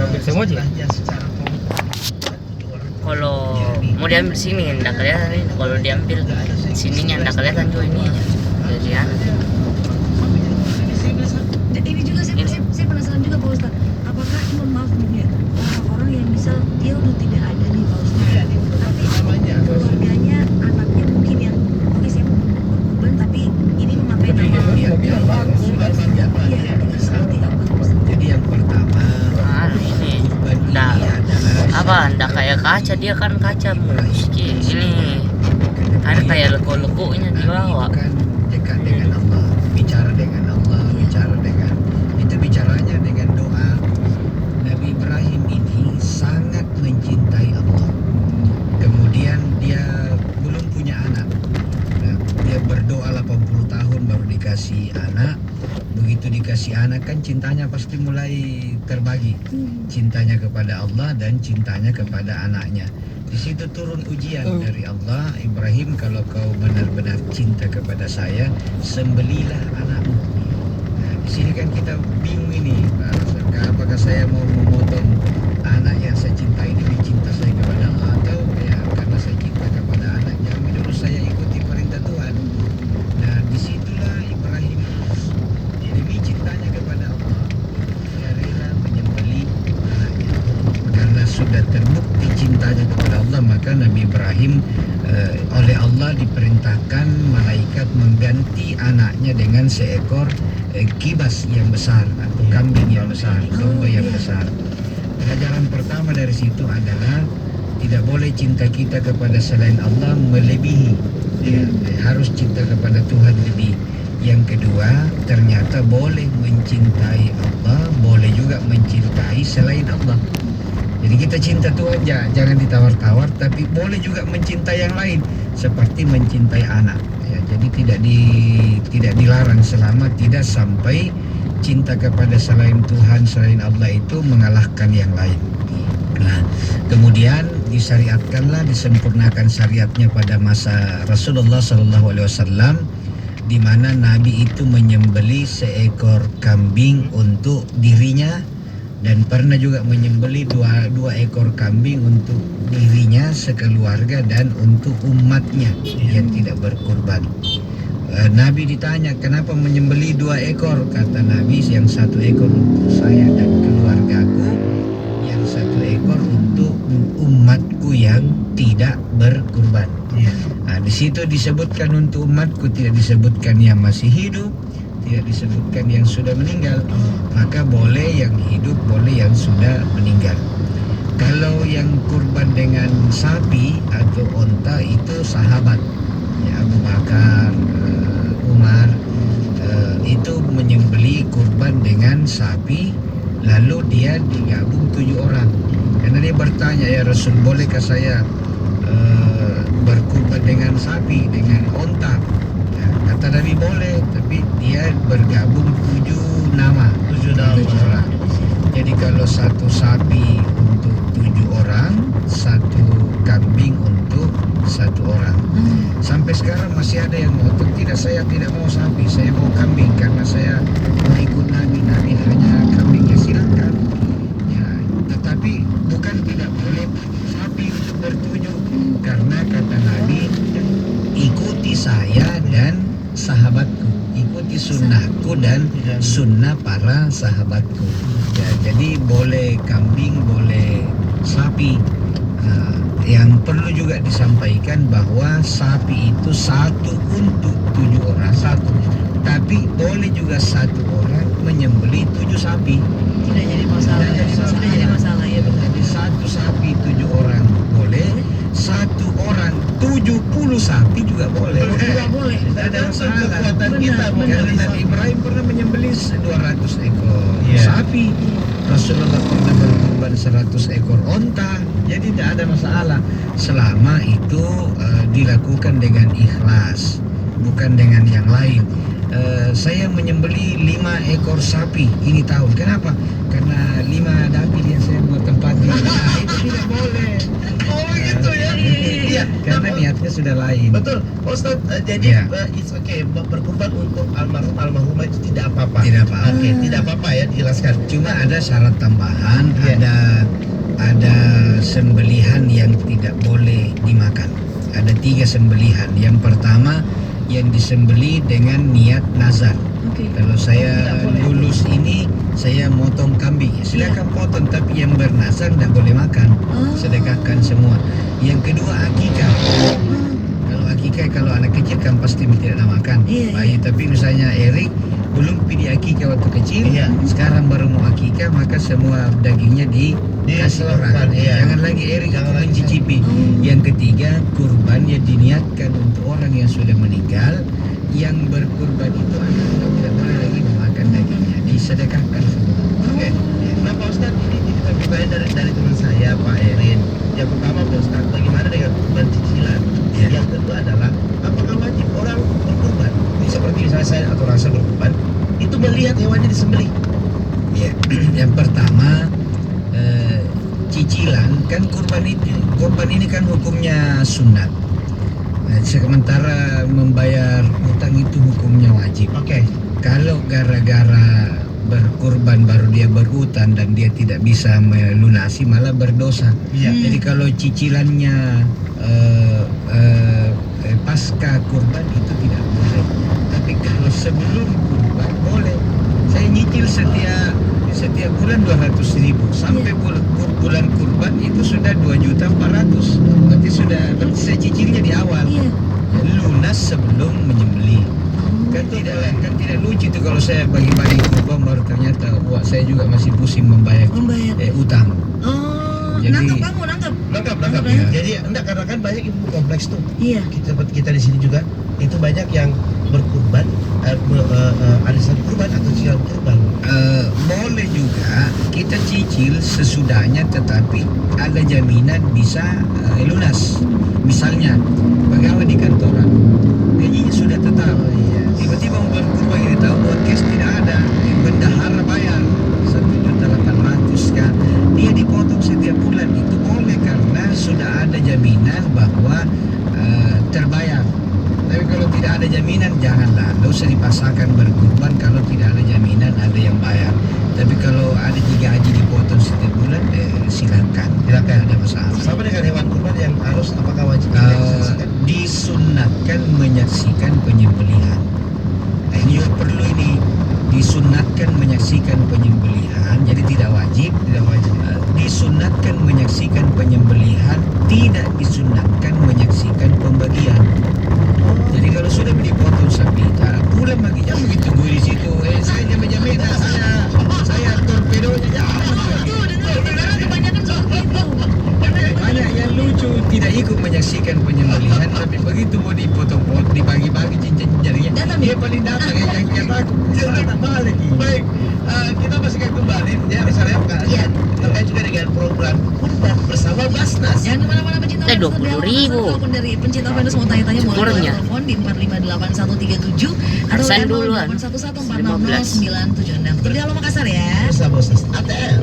Ambil semua aja. Kalau mau diambil sini nggak kelihatan ini, kalau diambil sininya nggak kelihatan juga ini. Jadi ya. Ini juga saya penasaran juga Pak Ustadz, apakah mohon maaf nih ya, orang-orang yang misal dia udah tidak ada nih Pak Ustadz, tapi keluarganya, anaknya mungkin yang oke saya mau berkorban tapi ini memakai nama sudah siapa ya, seperti apa Pak Ustadz? Jadi yang pertama Ini korban ini Nah, adalah apa ndak kayak kaca, dia kan kaca meski ini ada kayak leko-lekonya di bawah. bukan dekat dengan Allah, bicara dengan Allah, bicara dengan itu bicaranya dengan doa. Nabi Ibrahim ini sangat mencintai Allah. Kemudian dia belum punya anak. Nah, dia berdoa 80 tahun baru dikasih anak. Begitu dikasih anak kan cintanya pasti mulai terbagi. Cintanya kepada Allah dan cintanya kepada anaknya. Di situ turun ujian dari Allah, Ibrahim, kalau kau benar-benar cinta kepada saya, sembelilah anakmu. Nah, di sini kan kita bingung ini, apakah saya mau memotong anak yang saya cintai demi cinta saya kepada Allah, atau ya karena saya cinta kepada anaknya, menurut saya ikuti perintah Tuhan. Nah, disitulah Ibrahim demi cintanya kepada Allah, dia rela menyembelih anaknya. Karena sudah terbukti cintanya kepada Allah, maka Nabi Ibrahim oleh Allah diperintahkan malaikat mengganti anaknya dengan seekor kibas yang besar atau kambing yang besar, domba yang besar. Pelajaran pertama dari situ adalah tidak boleh cinta kita kepada selain Allah melebihi. Ya, harus cinta kepada Tuhan lebih. Yang kedua, ternyata boleh mencintai Allah, boleh juga mencintai selain Allah. Jadi kita cinta Tuhan jangan ditawar-tawar, tapi boleh juga mencintai yang lain seperti mencintai anak. Ya, jadi tidak dilarang selama tidak sampai cinta kepada selain Tuhan, selain Allah itu mengalahkan yang lain. Nah, kemudian disyariatkanlah, disempurnakan syariatnya pada masa Rasulullah SAW, di mana Nabi itu menyembelih seekor kambing untuk dirinya dan pernah juga menyembelih dua ekor kambing untuk dirinya, sekeluarga, dan untuk umatnya yang tidak berkurban. Nabi ditanya kenapa menyembelih 2 ekor, kata Nabi, yang 1 ekor untuk saya dan keluargaku, yang 1 ekor untuk umatku yang tidak berkurban. Nah, di situ disebutkan untuk umatku, tidak disebutkan yang masih hidup, tidak disebutkan yang sudah meninggal. Maka boleh yang hidup, boleh yang sudah meninggal. Kalau yang kurban dengan sapi atau onta itu sahabat, ya, Abu Bakar, Umar, itu menyembelih kurban dengan sapi, lalu dia digabung 7 orang. Karena dia bertanya, ya Rasul, bolehkah saya berkurban dengan sapi, dengan onta? Ya, kata Nabi boleh, tapi dia bergabung 7 nama, 7 orang. Jadi kalau 1 sapi untuk 7 orang, 1 kambing untuk 1 orang. Sampai sekarang masih ada yang ngotot, tidak, saya tidak mau sapi, saya mau kambing karena saya mau ikut Nabi. Nabi hanya kambingnya, silakan. Ya, tetapi bukan tidak boleh sapi untuk bertujuh, karena kata Nabi, ikuti saya dan sahabatku, ikuti sunnahku dan sunnah para sahabatku. Ya, jadi boleh kambing, boleh sapi. Yang perlu juga disampaikan bahwa sapi itu 1 untuk 7 orang, 1. Tapi boleh juga 1 orang menyembelih 7 sapi. Tidak jadi masalah. Tidak jadi masalah ya betul. Jadi 1 sapi 7 orang boleh, 1 orang 70 sapi juga boleh. Juga boleh. Tidak ada masalah. Benar, Karena Nabi Ibrahim pernah menyembelih 200 ekor sapi. Rasulullah pernah berkorban 100 ekor onta. Jadi tidak ada masalah selama itu dilakukan dengan ikhlas, bukan dengan yang lain. Saya menyembelih 5 ekor sapi ini tahun. Kenapa? Karena 5 dapil yang saya mau tempati. Nah, itu tidak boleh. Oh gitu ya. Iya, karena niatnya sudah lain. Betul, Pak Ustadz. Jadi Iya. it's okay, berkurban untuk almarhumah itu tidak apa-apa. Tidak apa-apa. Oke, tidak apa-apa ya, dijelaskan. Cuma ada syarat tambahan, Iya. ada sembelihan yang tidak boleh dimakan. Ada 3 sembelihan. Yang pertama yang disembeli dengan niat nazar. Oke. Kalau saya Tidak boleh. lulus ini, saya motong kambing. Silakan potong, tapi yang bernazar tidak boleh makan. Oh. Sedekahkan semua. Yang kedua akikah. Kalau akikah, kalau anak kecil kan pasti tidak nak makan. Iya, Bayi, tapi misalnya Erik belum pilih akikah waktu kecil, Iya. sekarang baru mau akikah, maka semua dagingnya dikasih Diserahkan, orang. iya. Jangan lagi Erik Jangan jangan lagi. mencicipi. Oh. Yang ketiga, kurban yang diniatkan untuk orang yang sudah meninggal. Yang berkurban itu anak tidak boleh lagi memakan dagingnya, disedekahkan semua. Oke. Nah Pak Ustadz, ini kita bertanya dari teman saya Pak Erin. Yang pertama Pak Ustadz, bagaimana dengan kurban cicilan? Iya. Yang kedua adalah apakah wajib orang berkurban? Ini seperti misalnya saya atau Rasa berkurban, itu melihat hewannya disembelih. Ya, yang pertama cicilan kan kurban ini kan hukumnya sunat. Sementara membayar utang itu hukumnya wajib. Oke. Kalau gara-gara berkurban baru dia berutang dan dia tidak bisa melunasi, malah berdosa. Iya. Jadi kalau cicilannya pasca kurban itu tidak boleh. Tapi kalau sebelum kurban boleh. Saya nyicil setiap bulan 200.000 sampai bulan kurban itu sudah 2.400.000. Berarti saya cicilnya di awal. Iya. Lunas sebelum menyembelih. Kan tidak lucu tuh kalau saya bagi-bagi kurban baru ternyata wah saya juga masih pusing membayar Membayar. utang. Oh, Jadi- nangkep kamu nangkep. Nangkap. Iya. Jadi enggak, karena kan banyak ibu kompleks tuh. Iya. Seperti kita di sini juga itu banyak yang berkurban, arisan kurban atau cicilan kurban. Boleh juga kita cicil sesudahnya, tetapi ada jaminan bisa lunas. Misalnya pegawai di kantoran, gajinya sudah tetap. Tiba-tiba mau berkurban ini tahu buat cash tidak ada, bendahara bayar 1.800.000 kan, dia dipotong setiap bulan. Itu boleh karena sudah ada jaminan bahwa terbayar. Tapi kalau tidak ada jaminan janganlah, tidak usah dipaksakan berkurban kalau tidak ada jaminan ada yang bayar. Tapi kalau ada gaji dipotong setiap bulan, silakan, ada masalah. Sama dengan hewan kurban yang harus apakah wajib disaksikan? Disunatkan menyaksikan penyembelihan. Nah, ini juga perlu ini, disunatkan menyaksikan penyembelihan, jadi tidak wajib. Disunatkan menyaksikan penyembelihan, tidak disunatkan menyaksikan pembagian. Jadi kalau sudah dipotong sapi, pulang lagi jangan begitu gue di situ. Saya jamin saya torpedonya jangan. Tuh, dengar sekarang kebanyakan seperti itu. Banyak yang lucu tidak ikut menyaksikan penyembelihan, tapi begitu mau dipotong-potong, dibagi-bagi cincin jarinya, Datang. dia paling datang yang takut, dia datang balik. Baik, kita masih akan kembali ya misalnya Iya. terkait juga dengan program kurban bersama Basnas. Jangan kemana-mana pencinta Venus. 20.000. Telepon dari pencinta Venus mau tanya-tanya boleh Syukurnya. telepon di 4581137 atau Persen WA duluan. 0811 460 976. Terus di Halo Makassar ya. Bersama Basnas ATM.